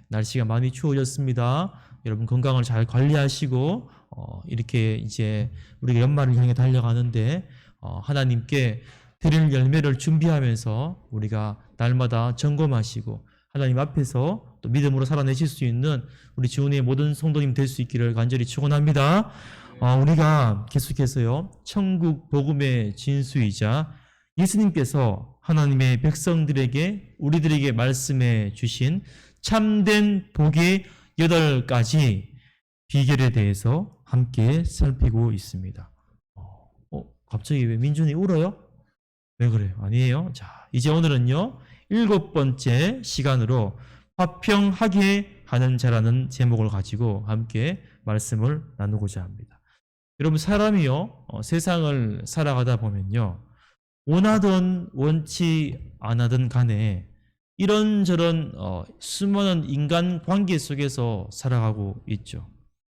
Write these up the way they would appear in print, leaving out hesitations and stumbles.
날씨가 많이 추워졌습니다. 여러분 건강을 잘 관리하시고 이렇게 이제 우리가 연말을 향해 달려가는데 하나님께 드릴 열매를 준비하면서 우리가 날마다 점검하시고 하나님 앞에서 또 믿음으로 살아내실 수 있는 우리 지훈의 모든 성도님 될 수 있기를 간절히 축원합니다. 우리가 계속해서요 천국 복음의 진수이자 예수님께서 하나님의 백성들에게 우리들에게 말씀해 주신 참된 복의 8가지 비결에 대해서 함께 살피고 있습니다. 갑자기 왜 민준이 울어요? 왜 그래요? 아니에요. 자, 이제 오늘은요 7번째 시간으로 화평하게 하는 자라는 제목을 가지고 함께 말씀을 나누고자 합니다. 여러분 사람이요 세상을 살아가다 보면요 원하든 원치 않아든 간에 이런저런 수많은 인간 관계 속에서 살아가고 있죠.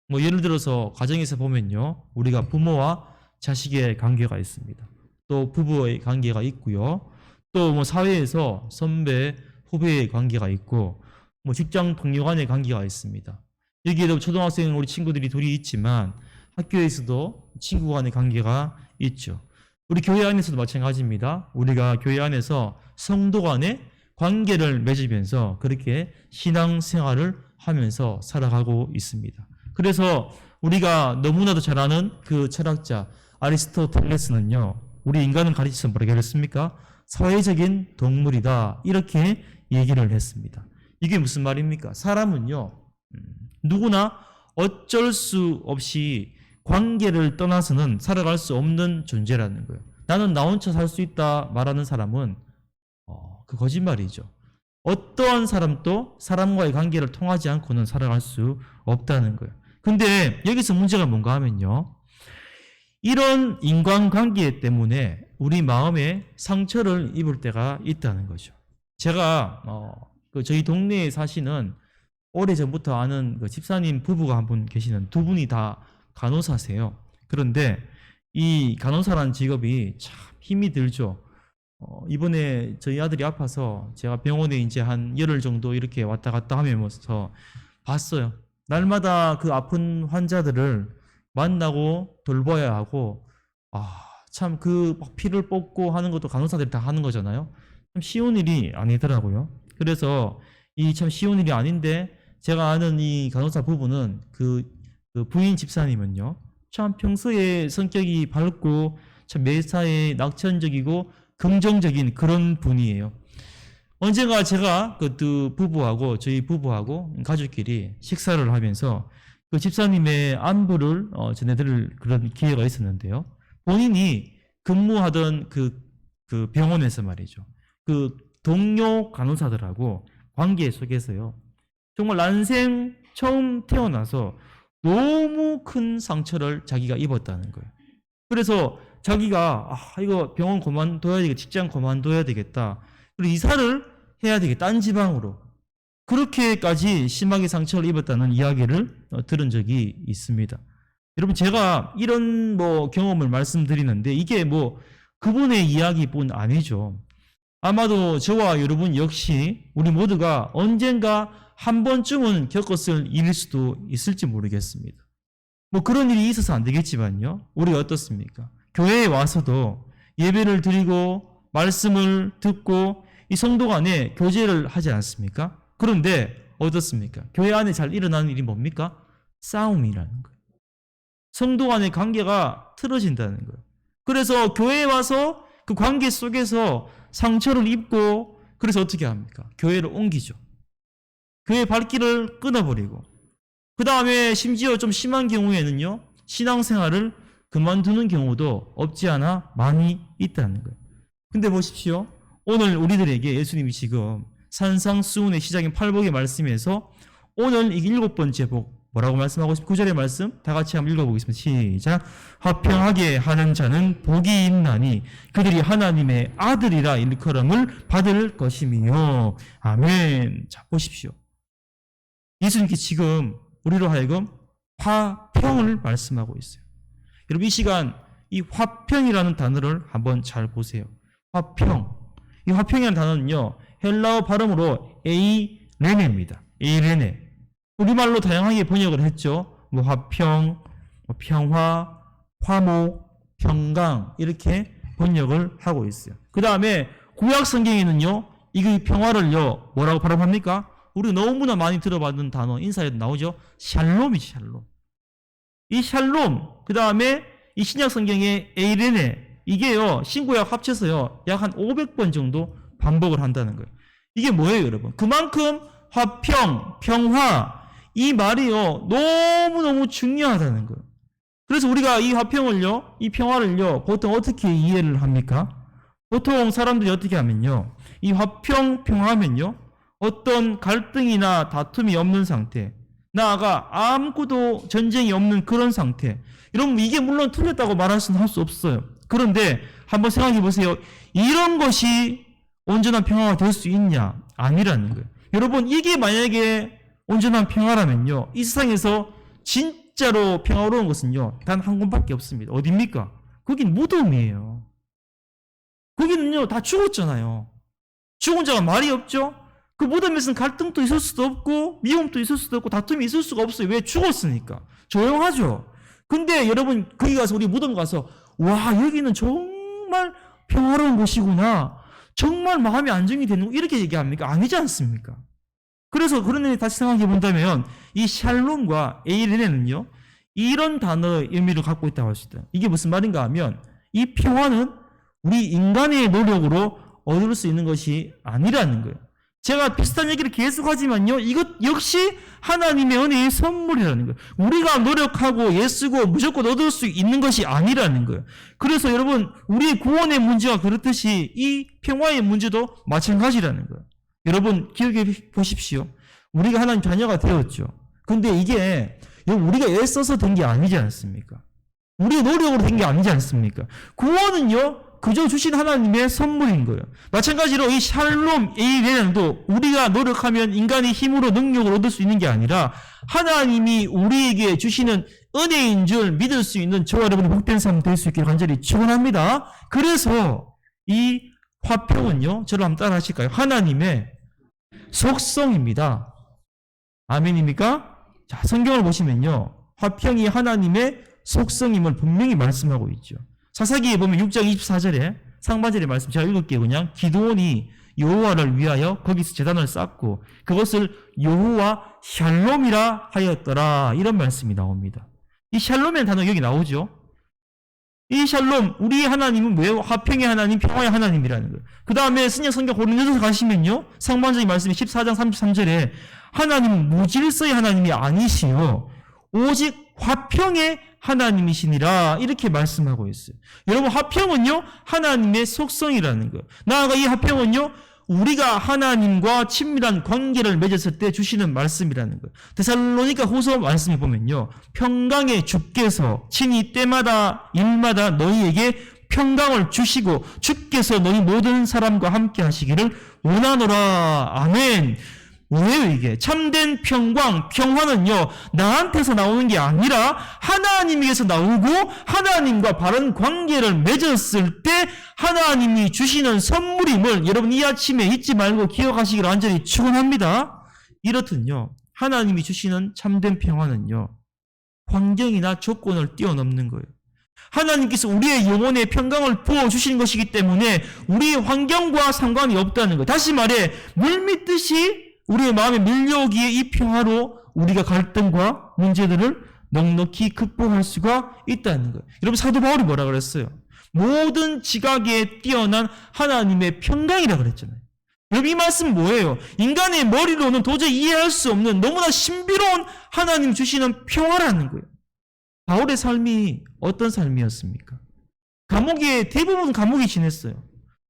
뭐 예를 들어서 가정에서 보면요 우리가 부모와 자식의 관계가 있습니다. 또 부부의 관계가 있고요. 또 뭐 사회에서 선배, 후배의 관계가 있고 뭐 직장 동료 간의 관계가 있습니다. 여기에도 초등학생 우리 친구들이 둘이 있지만 학교에서도 친구 간의 관계가 있죠. 우리 교회 안에서도 마찬가지입니다. 우리가 교회 안에서 성도 간의 관계를 맺으면서 그렇게 신앙생활을 하면서 살아가고 있습니다. 그래서 우리가 너무나도 잘 아는 그 철학자 아리스토텔레스는요 우리 인간은 가르쳐서 뭐라고 했습니까? 사회적인 동물이다 이렇게 얘기를 했습니다. 이게 무슨 말입니까? 사람은요 누구나 어쩔 수 없이 관계를 떠나서는 살아갈 수 없는 존재라는 거예요. 나는 나 혼자 살 수 있다 말하는 사람은 그 거짓말이죠. 어떠한 사람도 사람과의 관계를 통하지 않고는 살아갈 수 없다는 거예요. 근데 여기서 문제가 뭔가 하면요 이런 인간관계 때문에 우리 마음에 상처를 입을 때가 있다는 거죠. 제가 저희 동네에 사시는 오래전부터 아는 그 집사님 부부가 한 분 계시는 두 분이 다 간호사세요. 그런데 이 간호사라는 직업이 참 힘이 들죠. 이번에 저희 아들이 아파서 제가 병원에 이제 한 열흘 정도 이렇게 왔다 갔다 하면서 봤어요. 날마다 그 아픈 환자들을 만나고 돌봐야 하고 참 그 피를 뽑고 하는 것도 간호사들이 다 하는 거잖아요. 참 쉬운 일이 아니더라고요. 그래서 이 참 쉬운 일이 아닌데 제가 아는 이 간호사 부부는 그 부인 집사님은요 참 평소에 성격이 밝고 참 매사에 낙천적이고 긍정적인 그런 분이에요. 언젠가 제가 그 부부하고 저희 부부하고 가족끼리 식사를 하면서 그 집사님의 안부를 전해드릴 그런 기회가 있었는데요. 본인이 근무하던 그 병원에서 말이죠. 그 동료 간호사들하고 관계 속에서요. 정말 난생 처음 태어나서 너무 큰 상처를 자기가 입었다는 거예요. 그래서 자기가 이거 병원 그만둬야 되겠다, 직장 그만둬야 되겠다, 그리고 이사를 해야 되겠다, 딴 지방으로. 그렇게까지 심하게 상처를 입었다는 이야기를 들은 적이 있습니다. 여러분 제가 이런 경험을 말씀드리는데 이게 그분의 이야기뿐 아니죠. 아마도 저와 여러분 역시 우리 모두가 언젠가 한 번쯤은 겪었을 일일 수도 있을지 모르겠습니다. 그런 일이 있어서 안 되겠지만요. 우리 어떻습니까? 교회에 와서도 예배를 드리고 말씀을 듣고 이 성도 간에 교제를 하지 않습니까? 그런데 어떻습니까? 교회 안에 잘 일어나는 일이 뭡니까? 싸움이라는 거예요. 성도 간의 관계가 틀어진다는 거예요. 그래서 교회에 와서 그 관계 속에서 상처를 입고 그래서 어떻게 합니까? 교회를 옮기죠. 교회 발길을 끊어버리고 그 다음에 심지어 좀 심한 경우에는요 신앙생활을 그만두는 경우도 없지 않아 많이 있다는 거예요. 근데 보십시오. 오늘 우리들에게 예수님이 지금 산상수훈의 시작인 팔복의 말씀에서 오늘 이 7번째 복 뭐라고 말씀하고 있습니까? 9절의 말씀 다 같이 한번 읽어보겠습니다. 시작. 화평하게 하는 자는 복이 있나니 그들이 하나님의 아들이라 일컬음을 받을 것이며 아멘. 자 보십시오. 예수님께 지금 우리로 하여금 화평을 말씀하고 있어요. 여러분 이 시간 이 화평이라는 단어를 한번 잘 보세요. 화평. 이 화평이라는 단어는요 헬라어 발음으로 에이레네입니다. 에이레네. 우리말로 다양하게 번역을 했죠. 뭐 화평, 뭐 평화, 화목, 평강 이렇게 번역을 하고 있어요. 그 다음에 구약 성경에는요, 이 평화를요 뭐라고 발음합니까? 우리 너무나 많이 들어봤는 단어 인사에도 나오죠. 샬롬이지, 샬롬. 이 샬롬, 그 다음에 이 신약 성경의 에이레네, 이게요 신구약 합쳐서요 약 한 500번 정도 반복을 한다는 거예요. 이게 뭐예요, 여러분? 그만큼 화평, 평화 이 말이요 너무너무 중요하다는 거예요. 그래서 우리가 이 화평을요, 이 평화를요 보통 어떻게 이해를 합니까? 보통 사람들이 어떻게 하면요, 이 화평, 평화면요 어떤 갈등이나 다툼이 없는 상태, 나아가 아무것도 전쟁이 없는 그런 상태. 여러분 이게 물론 틀렸다고 말할 수는 할 수 없어요. 그런데 한번 생각해 보세요. 이런 것이 온전한 평화가 될 수 있냐? 아니라는 거예요. 여러분 이게 만약에 온전한 평화라면요, 이 세상에서 진짜로 평화로운 것은요 단 한 곳밖에 없습니다. 어디입니까? 거긴 무덤이에요. 거기는요 다 죽었잖아요. 죽은 자가 말이 없죠. 그 무덤에서는 갈등도 있을 수도 없고 미움도 있을 수도 없고 다툼이 있을 수가 없어요. 왜? 죽었으니까. 조용하죠. 근데 여러분 거기 가서, 우리 무덤 가서 와 여기는 정말 평화로운 곳이구나, 정말 마음이 안정이 되는 거, 이렇게 얘기합니까? 아니지 않습니까? 그래서 그런 의미 다시 생각해 본다면 이 샬롬과 에이레네는요 이런 단어의 의미를 갖고 있다고 할 수 있다. 이게 무슨 말인가 하면 이 평화는 우리 인간의 노력으로 얻을 수 있는 것이 아니라는 거예요. 제가 비슷한 얘기를 계속하지만요, 이것 역시 하나님의 은혜의 선물이라는 거예요. 우리가 노력하고 애쓰고 무조건 얻을 수 있는 것이 아니라는 거예요. 그래서 여러분 우리의 구원의 문제가 그렇듯이 이 평화의 문제도 마찬가지라는 거예요. 여러분 기억해 보십시오. 우리가 하나님 자녀가 되었죠. 근데 이게 우리가 애써서 된 게 아니지 않습니까? 우리의 노력으로 된 게 아니지 않습니까? 구원은요 그저 주신 하나님의 선물인 거예요. 마찬가지로 이 샬롬 에이레는도 우리가 노력하면 인간의 힘으로 능력을 얻을 수 있는 게 아니라 하나님이 우리에게 주시는 은혜인 줄 믿을 수 있는 저와 여러분의 복된 삶 될 수 있기를 간절히 축원합니다. 그래서 이 화평은요, 저를 한번 따라 하실까요? 하나님의 속성입니다. 아멘입니까? 자, 성경을 보시면요, 화평이 하나님의 속성임을 분명히 말씀하고 있죠. 사사기에 보면 6장 24절에 상반절의 말씀 제가 읽을게요. 그냥 기드온이 여호와를 위하여 거기서 제단을 쌓고 그것을 여호와 샬롬이라 하였더라, 이런 말씀이 나옵니다. 이 샬롬이라는 단어 여기 나오죠. 이 샬롬, 우리 하나님은 뭐예요? 화평의 하나님, 평화의 하나님이라는 거예요. 그 다음에 신약 성경 고린도서 가시면요, 상반절의 말씀이 14장 33절에 하나님은 무질서의 하나님이 아니시요 오직 화평의 하나님이시니라, 이렇게 말씀하고 있어요. 여러분 화평은요 하나님의 속성이라는 거예요. 나아가 이 화평은요 우리가 하나님과 친밀한 관계를 맺었을 때 주시는 말씀이라는 거예요. 데살로니가 후서 말씀에 보면요, 평강의 주께서 친히 때마다 일마다 너희에게 평강을 주시고 주께서 너희 모든 사람과 함께 하시기를 원하노라. 아멘. 왜요 이게? 참된 평강, 평화는요 나한테서 나오는 게 아니라 하나님에게서 나오고 하나님과 바른 관계를 맺었을 때 하나님이 주시는 선물임을 여러분 이 아침에 잊지 말고 기억하시기를 간절히 축원합니다. 이렇듯요 하나님이 주시는 참된 평화는요 환경이나 조건을 뛰어넘는 거예요. 하나님께서 우리의 영혼에 평강을 부어주시는 것이기 때문에 우리의 환경과 상관이 없다는 거예요. 다시 말해 물밀듯이 우리의 마음에 밀려오기에 이 평화로 우리가 갈등과 문제들을 넉넉히 극복할 수가 있다는 거예요. 여러분 사도 바울이 뭐라 그랬어요? 모든 지각에 뛰어난 하나님의 평강이라 그랬잖아요. 여러분 이 말씀 뭐예요? 인간의 머리로는 도저히 이해할 수 없는 너무나 신비로운 하나님 주시는 평화라는 거예요. 바울의 삶이 어떤 삶이었습니까? 감옥에 대부분 감옥에 지냈어요.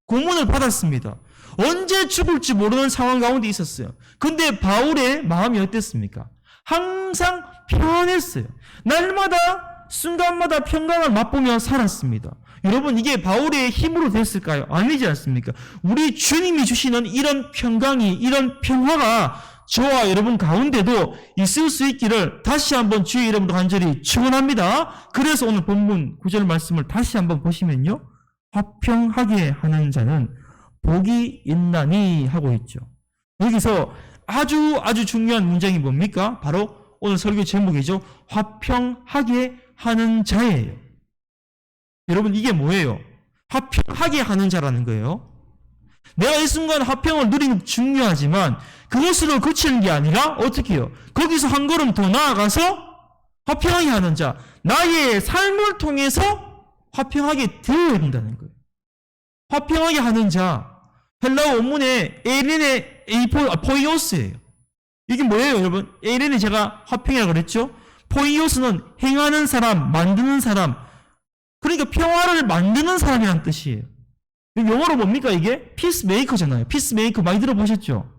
고문을 받았습니다. 언제 죽을지 모르는 상황 가운데 있었어요. 근데 바울의 마음이 어땠습니까? 항상 평안했어요. 날마다 순간마다 평강을 맛보며 살았습니다. 여러분 이게 바울의 힘으로 됐을까요? 아니지 않습니까? 우리 주님이 주시는 이런 평강이, 이런 평화가 저와 여러분 가운데도 있을 수 있기를 다시 한번 주의 이름으로 간절히 축원합니다. 그래서 오늘 본문 9절 말씀을 다시 한번 보시면요, 화평하게 하는 자는 복이 있나니 하고 있죠. 여기서 아주 중요한 문장이 뭡니까? 바로 오늘 설교 제목이죠. 화평하게 하는 자예요. 여러분, 이게 뭐예요? 화평하게 하는 자라는 거예요. 내가 이 순간 화평을 누리는 게 중요하지만 그것으로 그치는 게 아니라 어떻게 해요? 거기서 한 걸음 더 나아가서 화평하게 하는 자, 나의 삶을 통해서 화평하게 되어야 된다는 거예요. 화평하게 하는 자, 헬라어 원문에 에렌의 포이오스예요. 이게 뭐예요, 여러분? 에렌이 제가 화평이라고 그랬죠? 포이오스는 행하는 사람, 만드는 사람. 그러니까 평화를 만드는 사람이라는 뜻이에요. 영어로 뭡니까 이게? 피스메이커잖아요. 피스메이커 많이 들어보셨죠?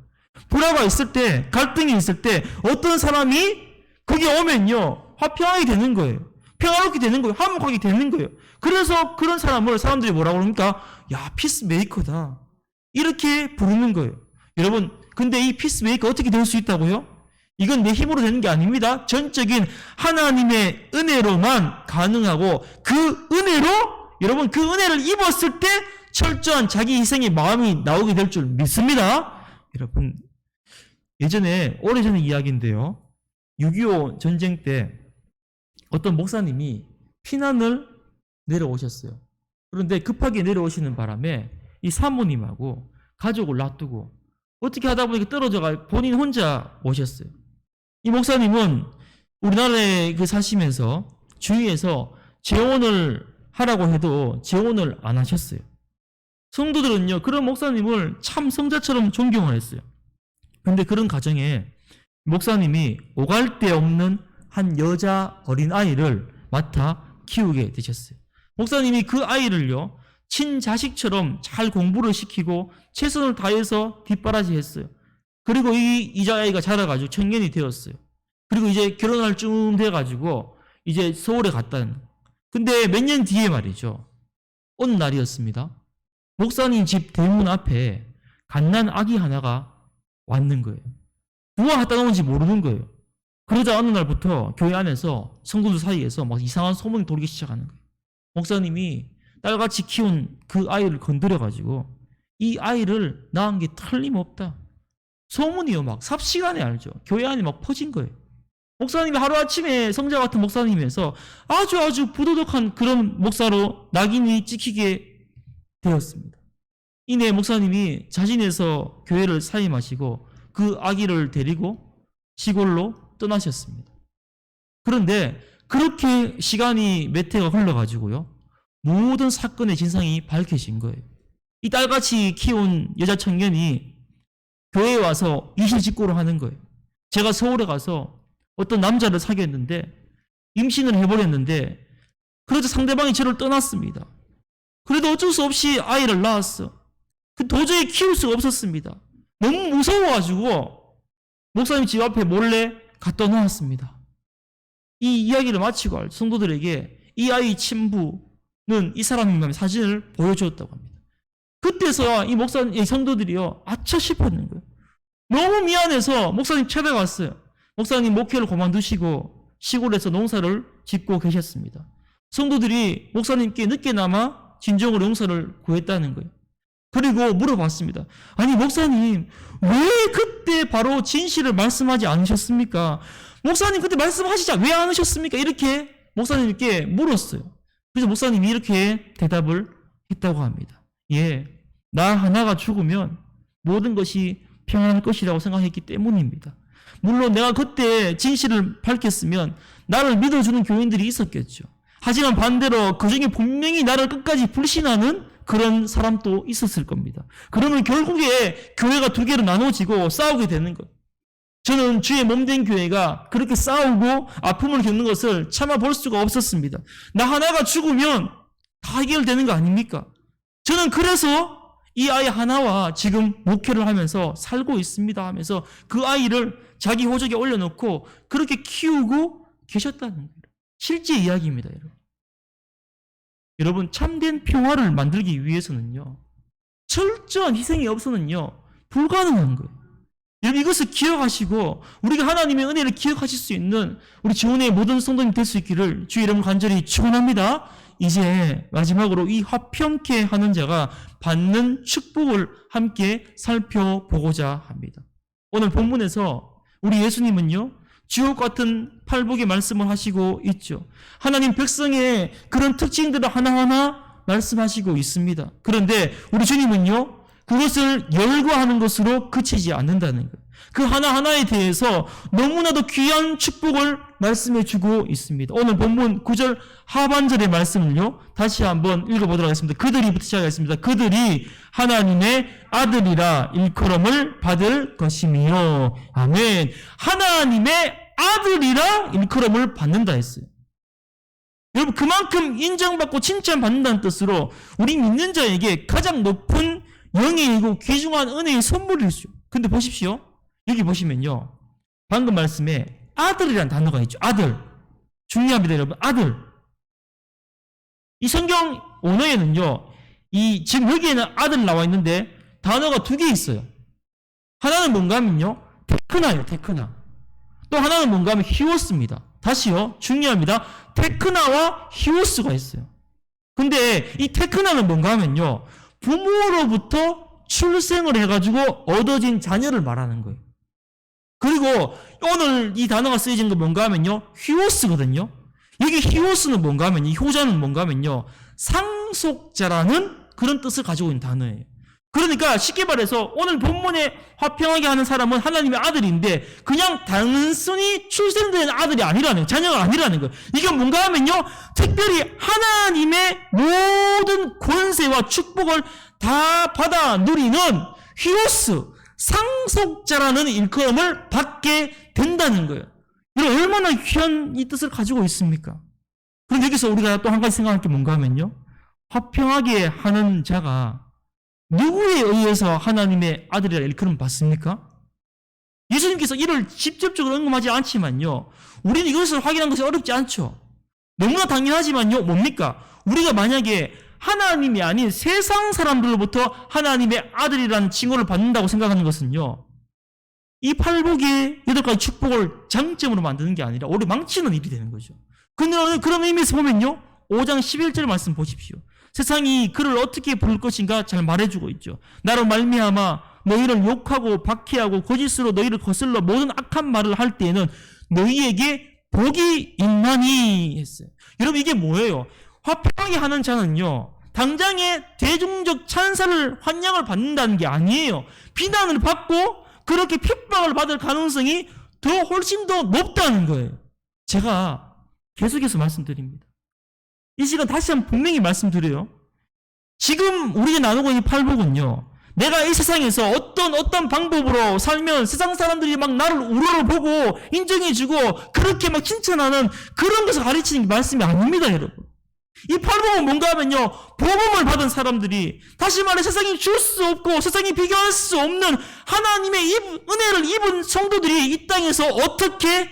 불화가 있을 때, 갈등이 있을 때 어떤 사람이 거기 오면요 화평하게 되는 거예요. 평화롭게 되는 거예요. 화목하게 되는 거예요. 그래서 그런 사람을 사람들이 뭐라고 그럽니까? 야, 피스메이커다. 이렇게 부르는 거예요. 여러분, 근데 이 피스메이커 어떻게 될 수 있다고요? 이건 내 힘으로 되는 게 아닙니다. 전적인 하나님의 은혜로만 가능하고 그 은혜로 여러분 그 은혜를 입었을 때 철저한 자기 희생의 마음이 나오게 될 줄 믿습니다. 여러분, 예전에 오래전의 이야기인데요. 6.25 전쟁 때 어떤 목사님이 피난을 내려오셨어요. 그런데 급하게 내려오시는 바람에 이 사모님하고 가족을 놔두고 어떻게 하다 보니까 떨어져가 본인 혼자 오셨어요. 이 목사님은 우리나라에 사시면서 주위에서 재혼을 하라고 해도 재혼을 안 하셨어요. 성도들은요, 그런 목사님을 참 성자처럼 존경을 했어요. 그런데 그런 가정에 목사님이 오갈 데 없는 한 여자 어린아이를 맡아 키우게 되셨어요. 목사님이 그 아이를요, 친자식처럼 잘 공부를 시키고 최선을 다해서 뒷바라지 했어요. 그리고 이 아이가 자라가지고 청년이 되었어요. 그리고 이제 결혼할 쯤 돼가지고 이제 서울에 갔다는 거예요. 근데 몇 년 뒤에 말이죠. 어느 날이었습니다. 목사님 집 대문 앞에 갓난 아기 하나가 왔는 거예요. 누가 갖다 놓은지 모르는 거예요. 그러자 어느 날부터 교회 안에서 성도들 사이에서 막 이상한 소문이 돌기 시작하는 거예요. 목사님이 딸같이 키운 그 아이를 건드려가지고 이 아이를 낳은 게 틀림없다. 소문이요, 막 삽시간에 알죠. 교회 안에 막 퍼진 거예요. 목사님이 하루아침에 성자 같은 목사님에서 아주 부도덕한 그런 목사로 낙인이 찍히게 되었습니다. 이내 목사님이 자진해서 교회를 사임하시고 그 아기를 데리고 시골로 떠나셨습니다. 그런데 그렇게 시간이 몇 해가 흘러가지고요, 모든 사건의 진상이 밝혀진 거예요. 이 딸같이 키운 여자 청년이 교회에 와서 이실직고를 하는 거예요. 제가 서울에 가서 어떤 남자를 사귀었는데 임신을 해버렸는데 그래서 상대방이 저를 떠났습니다. 그래도 어쩔 수 없이 아이를 낳았어. 도저히 키울 수가 없었습니다. 너무 무서워가지고 목사님 집 앞에 몰래 갖다 놓았습니다. 이 이야기를 마치고 성도들에게 이 아이 친부는 이 사람의 사진을 보여주었다고 합니다. 그때서야 이 목사님, 성도들이요, 아차 싶었는 거예요. 너무 미안해서 목사님 찾아갔어요. 목사님 목회를 그만두시고 시골에서 농사를 짓고 계셨습니다. 성도들이 목사님께 늦게나마 진정으로 용서를 구했다는 거예요. 그리고 물어봤습니다. 아니 목사님, 왜 그때 바로 진실을 말씀하지 않으셨습니까? 목사님 그때 말씀하시자 왜 안 하셨습니까? 이렇게 목사님께 물었어요. 그래서 목사님이 이렇게 대답을 했다고 합니다. 예, 나 하나가 죽으면 모든 것이 평안할 것이라고 생각했기 때문입니다. 물론 내가 그때 진실을 밝혔으면 나를 믿어주는 교인들이 있었겠죠. 하지만 반대로 그중에 분명히 나를 끝까지 불신하는 그런 사람도 있었을 겁니다. 그러면 결국에 교회가 두 개로 나눠지고 싸우게 되는 거예요. 저는 주의 몸된 교회가 그렇게 싸우고 아픔을 겪는 것을 참아볼 수가 없었습니다. 나 하나가 죽으면 다 해결되는 거 아닙니까? 저는 그래서 이 아이 하나와 지금 목회를 하면서 살고 있습니다 하면서 그 아이를 자기 호적에 올려놓고 그렇게 키우고 계셨다는 거예요. 실제 이야기입니다, 여러분. 여러분, 참된 평화를 만들기 위해서는요, 철저한 희생이 없어서는요, 불가능한 거예요. 여러분, 이것을 기억하시고 우리가 하나님의 은혜를 기억하실 수 있는 우리 지원의 모든 성도님 될 수 있기를 주의 이름 간절히 축원합니다. 이제 마지막으로 이 화평케 하는 자가 받는 축복을 함께 살펴보고자 합니다. 오늘 본문에서 우리 예수님은요, 지옥 같은 팔복의 말씀을 하시고 있죠. 하나님 백성의 그런 특징들을 하나하나 말씀하시고 있습니다. 그런데 우리 주님은요, 그것을 열거하는 것으로 그치지 않는다는 거예요. 그 하나하나에 대해서 너무나도 귀한 축복을 말씀해 주고 있습니다. 오늘 본문 9절 하반절의 말씀을요, 다시 한번 읽어보도록 하겠습니다. 그들이부터 시작하겠습니다. 그들이 하나님의 아들이라 일컬음을 받을 것이며. 아멘. 하나님의 아들이라 일컬음을 받는다 했어요. 여러분, 그만큼 인정받고 칭찬받는다는 뜻으로 우리 믿는 자에게 가장 높은 영예이고 귀중한 은혜의 선물이죠. 근데 보십시오. 여기 보시면요, 방금 말씀에 아들이라는 단어가 있죠. 아들. 중요합니다, 여러분. 아들. 이 성경 언어에는요, 지금 여기에는 아들 나와 있는데 단어가 두 개 있어요. 하나는 뭔가 하면요, 테크나예요, 테크나. 또 하나는 뭔가 하면 히오스입니다. 다시요, 중요합니다. 테크나와 히오스가 있어요. 근데 이 테크나는 뭔가 하면요, 부모로부터 출생을 해가지고 얻어진 자녀를 말하는 거예요. 그리고 오늘 이 단어가 쓰여진 건 뭔가 하면요, 히오스거든요. 여기 히오스는 뭔가 하면, 이 효자는 뭔가 하면요, 상속자라는 그런 뜻을 가지고 있는 단어예요. 그러니까 쉽게 말해서 오늘 본문에 화평하게 하는 사람은 하나님의 아들인데 그냥 단순히 출생된 아들이 아니라는 거예요. 자녀가 아니라는 거예요. 이게 뭔가 하면요, 특별히 하나님의 모든 권세와 축복을 다 받아 누리는 히오스, 상속자라는 일컬음을 받게 된다는 거예요. 이런 얼마나 귀한 이 뜻을 가지고 있습니까? 그런데 여기서 우리가 또 한 가지 생각할 게 뭔가 하면요, 화평하게 하는 자가 누구에 의해서 하나님의 아들이라 일컬음 받습니까? 예수님께서 이를 직접적으로 언급하지 않지만요, 우리는 이것을 확인한 것이 어렵지 않죠. 너무나 당연하지만요, 뭡니까? 우리가 만약에 하나님이 아닌 세상 사람들로부터 하나님의 아들이라는 칭호를 받는다고 생각하는 것은요, 이 팔복의 8가지 축복을 장점으로 만드는 게 아니라 오히려 망치는 일이 되는 거죠. 근데 그런 의미에서 보면요, 5장 11절 말씀 보십시오. 세상이 그를 어떻게 부를 것인가 잘 말해주고 있죠. 나로 말미암아 너희를 욕하고 박해하고 거짓으로 너희를 거슬러 모든 악한 말을 할 때에는 너희에게 복이 있나니 했어요. 여러분, 이게 뭐예요? 화평하게 하는 자는요, 당장에 대중적 찬사를 환영을 받는다는 게 아니에요. 비난을 받고 그렇게 핍박을 받을 가능성이 훨씬 더 높다는 거예요. 제가 계속해서 말씀드립니다. 이 시간 다시 한번 분명히 말씀드려요. 지금 우리가 나누고 있는 팔복은요, 내가 이 세상에서 어떤 방법으로 살면 세상 사람들이 막 나를 우러러보고 인정해주고 그렇게 막 칭찬하는 그런 것을 가르치는 말씀이 아닙니다, 여러분. 이 팔복은 뭔가 하면요, 복음을 받은 사람들이, 다시 말해 세상이 줄 수 없고 세상이 비교할 수 없는 하나님의 은혜를 입은 성도들이 이 땅에서 어떻게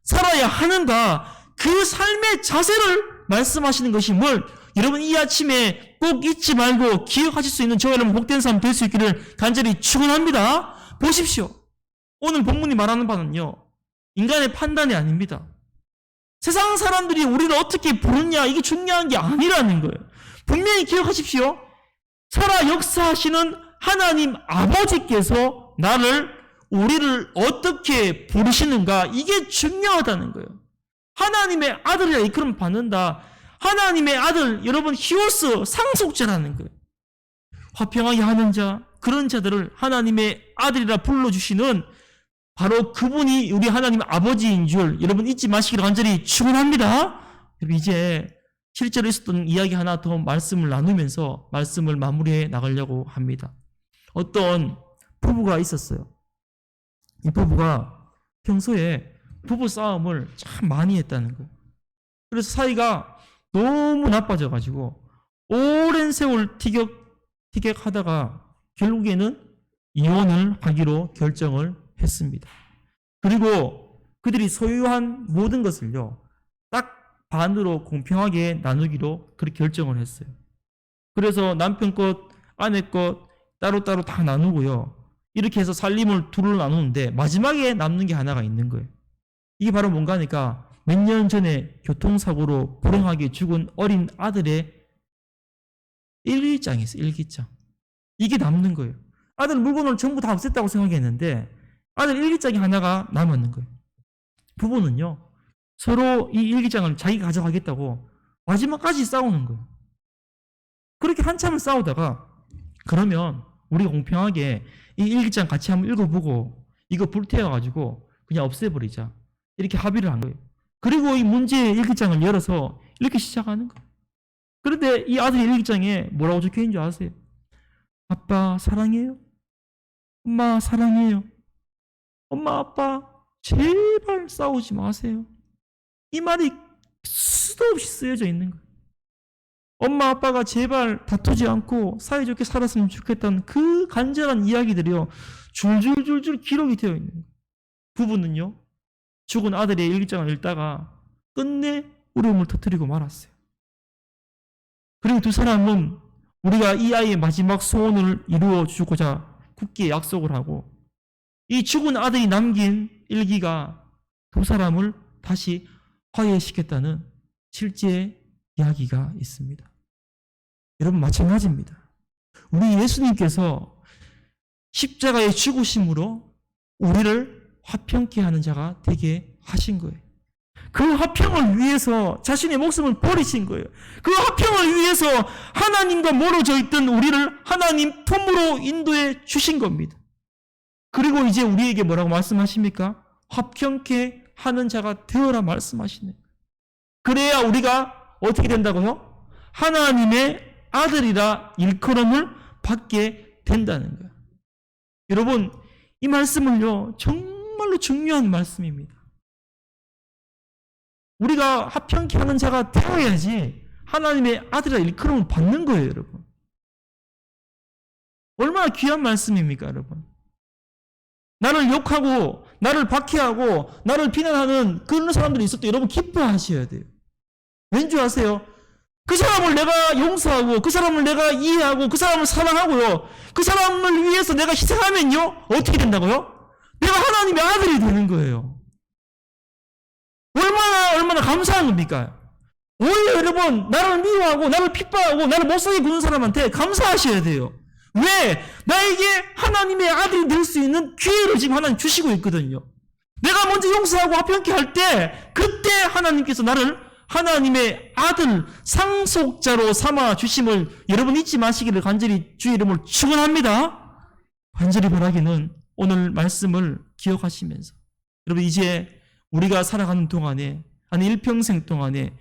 살아야 하는가, 그 삶의 자세를 말씀하시는 것임을 여러분, 이 아침에 꼭 잊지 말고 기억하실 수 있는 저와 여러분 복된 삶 될 수 있기를 간절히 축원합니다. 보십시오. 오늘 본문이 말하는 바는요, 인간의 판단이 아닙니다. 세상 사람들이 우리를 어떻게 부르냐, 이게 중요한 게 아니라는 거예요. 분명히 기억하십시오. 살아 역사하시는 하나님 아버지께서 우리를 어떻게 부르시는가, 이게 중요하다는 거예요. 하나님의 아들이라 이끌음 받는다. 하나님의 아들, 여러분, 히오스, 상속자라는 거예요. 화평하게 하는 자, 그런 자들을 하나님의 아들이라 불러주시는 바로 그분이 우리 하나님 아버지인 줄 여러분 잊지 마시기를 간절히 축원합니다. 여러분, 이제 실제로 있었던 이야기 하나 더 말씀을 나누면서 말씀을 마무리해 나가려고 합니다. 어떤 부부가 있었어요. 이 부부가 평소에 부부 싸움을 참 많이 했다는 거예요. 그래서 사이가 너무 나빠져가지고 오랜 세월 티격하다가 결국에는 이혼을 하기로 결정을 했습니다. 그리고 그들이 소유한 모든 것을요, 딱 반으로 공평하게 나누기로 그렇게 결정을 했어요. 그래서 남편 것, 아내 것 따로따로 다 나누고요, 이렇게 해서 살림을 둘로 나누는데 마지막에 남는 게 하나가 있는 거예요. 이게 바로 뭔가 하니까 몇 년 전에 교통사고로 불행하게 죽은 어린 아들의 일기장이 있어요. 일기장. 이게 남는 거예요. 아들 물건을 전부 다 없앴다고 생각했는데 아들 일기장이 하나가 남았는 거예요. 부부는요, 서로 이 일기장을 자기가 가져가겠다고 마지막까지 싸우는 거예요. 그렇게 한참을 싸우다가, 그러면 우리가 공평하게 이 일기장 같이 한번 읽어보고 이거 불태워가지고 그냥 없애버리자, 이렇게 합의를 한 거예요. 그리고 이 문제의 일기장을 열어서 이렇게 시작하는 거예요. 그런데 이 아들의 일기장에 뭐라고 적혀있는 줄 아세요? 아빠 사랑해요. 엄마 사랑해요. 엄마 아빠 제발 싸우지 마세요. 이 말이 수도 없이 쓰여져 있는 거예요. 엄마 아빠가 제발 다투지 않고 사이좋게 살았으면 좋겠다는 그 간절한 이야기들이요, 줄줄줄줄 기록이 되어 있는 거예요. 부부는요, 죽은 아들의 일기장을 읽다가 끝내 울음을 터뜨리고 말았어요. 그리고 두 사람은 우리가 이 아이의 마지막 소원을 이루어 주고자 굳게 약속을 하고, 이 죽은 아들이 남긴 일기가 두 사람을 다시 화해시켰다는 실제 이야기가 있습니다. 여러분, 마찬가지입니다. 우리 예수님께서 십자가의 죽으심으로 우리를 화평케 하는 자가 되게 하신 거예요. 그 화평을 위해서 자신의 목숨을 버리신 거예요. 그 화평을 위해서 하나님과 멀어져 있던 우리를 하나님 품으로 인도해 주신 겁니다. 그리고 이제 우리에게 뭐라고 말씀하십니까? 화평케 하는 자가 되어라 말씀하시네. 그래야 우리가 어떻게 된다고요? 하나님의 아들이라 일컬음을 받게 된다는 거예요. 여러분, 이 말씀은요, 정말로 중요한 말씀입니다. 우리가 화평케 하는 자가 되어야지 하나님의 아들이라 일컬음을 받는 거예요, 여러분. 얼마나 귀한 말씀입니까, 여러분? 나를 욕하고 나를 박해하고 나를 비난하는 그런 사람들이 있을 때 여러분 기뻐하셔야 돼요. 왠지 아세요? 그 사람을 내가 용서하고 그 사람을 내가 이해하고 그 사람을 사랑하고요, 그 사람을 위해서 내가 희생하면요, 어떻게 된다고요? 내가 하나님의 아들이 되는 거예요. 얼마나 감사한 겁니까? 원래 여러분, 나를 미워하고 나를 핍박하고 나를 못살게 구는 사람한테 감사하셔야 돼요. 왜? 나에게 하나님의 아들이 될 수 있는 기회를 지금 하나님 주시고 있거든요. 내가 먼저 용서하고 화평케 할 때, 그때 하나님께서 나를 하나님의 아들 상속자로 삼아 주심을 여러분 잊지 마시기를 간절히 주의 이름으로 축원합니다. 간절히 바라기는 오늘 말씀을 기억하시면서, 여러분 이제 우리가 살아가는 동안에, 아니 일평생 동안에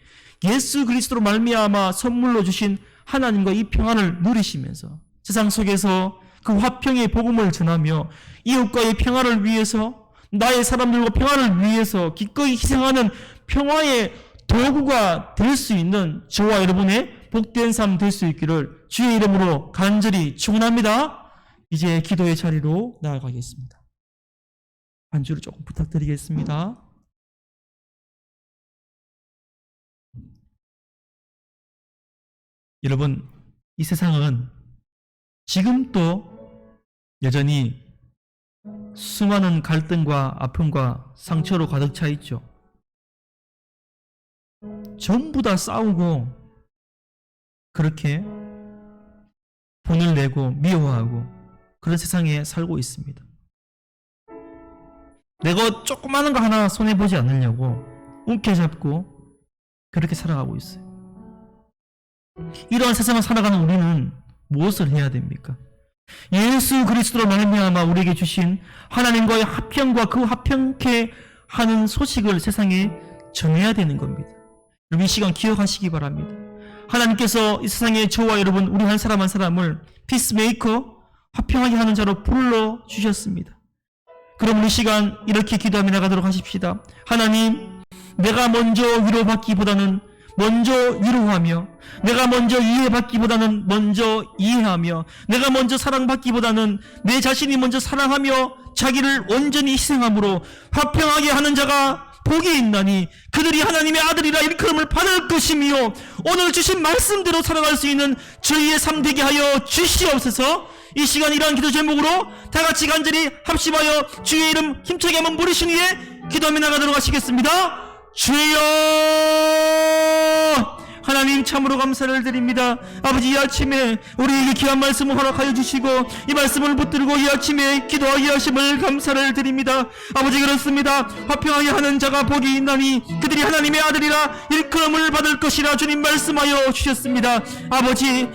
예수 그리스도로 말미암아 선물로 주신 하나님과 이 평안을 누리시면서 세상 속에서 그 화평의 복음을 전하며 이웃과의 평화를 위해서, 나의 사람들과 평화를 위해서 기꺼이 희생하는 평화의 도구가 될 수 있는 저와 여러분의 복된 삶 될 수 있기를 주의 이름으로 간절히 축원합니다. 이제 기도의 자리로 나아가겠습니다. 반주를 조금 부탁드리겠습니다. 여러분, 이 세상은 지금도 여전히 수많은 갈등과 아픔과 상처로 가득 차 있죠. 전부 다 싸우고 그렇게 돈을 내고 미워하고 그런 세상에 살고 있습니다. 내가 조그마한 거 하나 손해보지 않으려고 움켜잡고 그렇게 살아가고 있어요. 이러한 세상을 살아가는 우리는 무엇을 해야 됩니까? 예수 그리스도로 말미암아 우리에게 주신 하나님과의 화평과 그 화평케 하는 소식을 세상에 전해야 되는 겁니다. 여러분, 이 시간 기억하시기 바랍니다. 하나님께서 이 세상에 저와 여러분, 우리 한 사람 한 사람을 피스메이커, 화평하게 하는 자로 불러주셨습니다. 그럼 우리 시간 이렇게 기도하며 나가도록 하십시다. 하나님, 내가 먼저 위로받기보다는 먼저 위로하며, 내가 먼저 이해받기보다는 먼저 이해하며, 내가 먼저 사랑받기보다는 내 자신이 먼저 사랑하며 자기를 온전히 희생함으로 화평하게 하는 자가 복이 있나니 그들이 하나님의 아들이라 일컬음을 받을 것이며, 오늘 주신 말씀대로 살아갈 수 있는 저희의 삶 되게 하여 주시옵소서. 이 시간 이러한 기도 제목으로 다 같이 간절히 합심하여 주의 이름 힘차게 한번 부르신 후에 기도하며 나가도록 하시겠습니다. 주여, 하나님 참으로 감사를 드립니다. 아버지, 이 아침에 우리에게 귀한 말씀을 허락하여 주시고 이 말씀을 붙들고 이 아침에 기도하게 하심을 감사를 드립니다. 아버지, 그렇습니다. 화평하게 하는 자가 복이 있나니 그들이 하나님의 아들이라 일컬음을 받을 것이라 주님 말씀하여 주셨습니다. 아버지,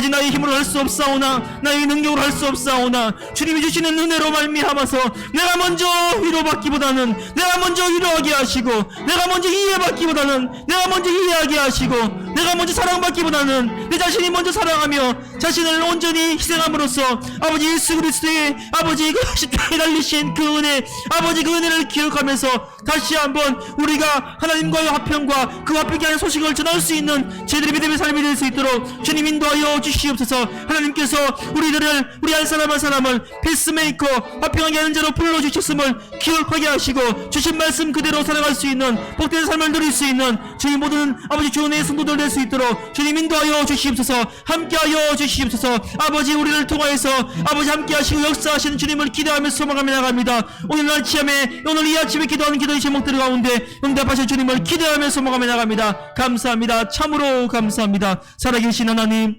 나의 힘으로 할 수 없사오나 나의 능력으로 할 수 없사오나 주님이 주시는 은혜로 말미암아서 내가 먼저 위로받기보다는, 내가 먼저 위로하게 하시고, 내가 먼저 이해받기보다는 내가 먼저 이해하게 하시고, 내가 먼저 사랑받기보다는 내 자신이 먼저 사랑하며 자신을 온전히 희생함으로써 아버지 예수 그리스도의 아버지 그 십자가에 달리신 그 은혜, 아버지 그 은혜를 기억하면서 다시 한번 우리가 하나님과의 화평과 그 화평케 하는 소식을 전할 수 있는 제대로 믿음의 삶이 될 수 있도록 주님 인도하여 주시옵소서. 하나님께서 우리 한 사람 한 사람을 페이스메이커, 화평하게 하는 자로 불러주셨음을 기억하게 하시고 주신 말씀 그대로 살아갈 수 있는 복된 삶을 누릴 수 있는 저희 모든 아버지 주은혜의 성도들 될 수 있도록 주님 인도하여 주시옵소서. 함께하여 주시옵소서. 아버지, 우리를 통하여서 아버지 함께하시고 역사하시는 주님을 기대하며 소망하며 나갑니다. 오늘 아침에, 오늘 이 아침에 기도하는 기도의 제목들 가운데 응답하실 주님을 기대하며 소망하며 나갑니다. 감사합니다. 참으로 감사합니다. 살아계신 하나님,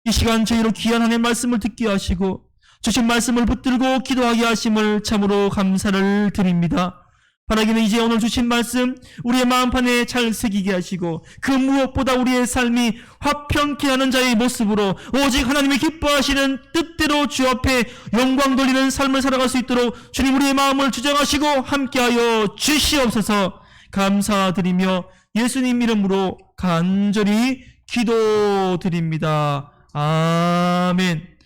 이 시간 저희로 귀한 하나님의 말씀을 듣게 하시고 주신 말씀을 붙들고 기도하게 하심을 참으로 감사를 드립니다. 바라기는 이제 오늘 주신 말씀 우리의 마음판에 잘 새기게 하시고 그 무엇보다 우리의 삶이 화평케 하는 자의 모습으로 오직 하나님이 기뻐하시는 뜻대로 주 앞에 영광 돌리는 삶을 살아갈 수 있도록 주님 우리의 마음을 주장하시고 함께하여 주시옵소서. 감사드리며 예수님 이름으로 간절히 기도드립니다. 아멘.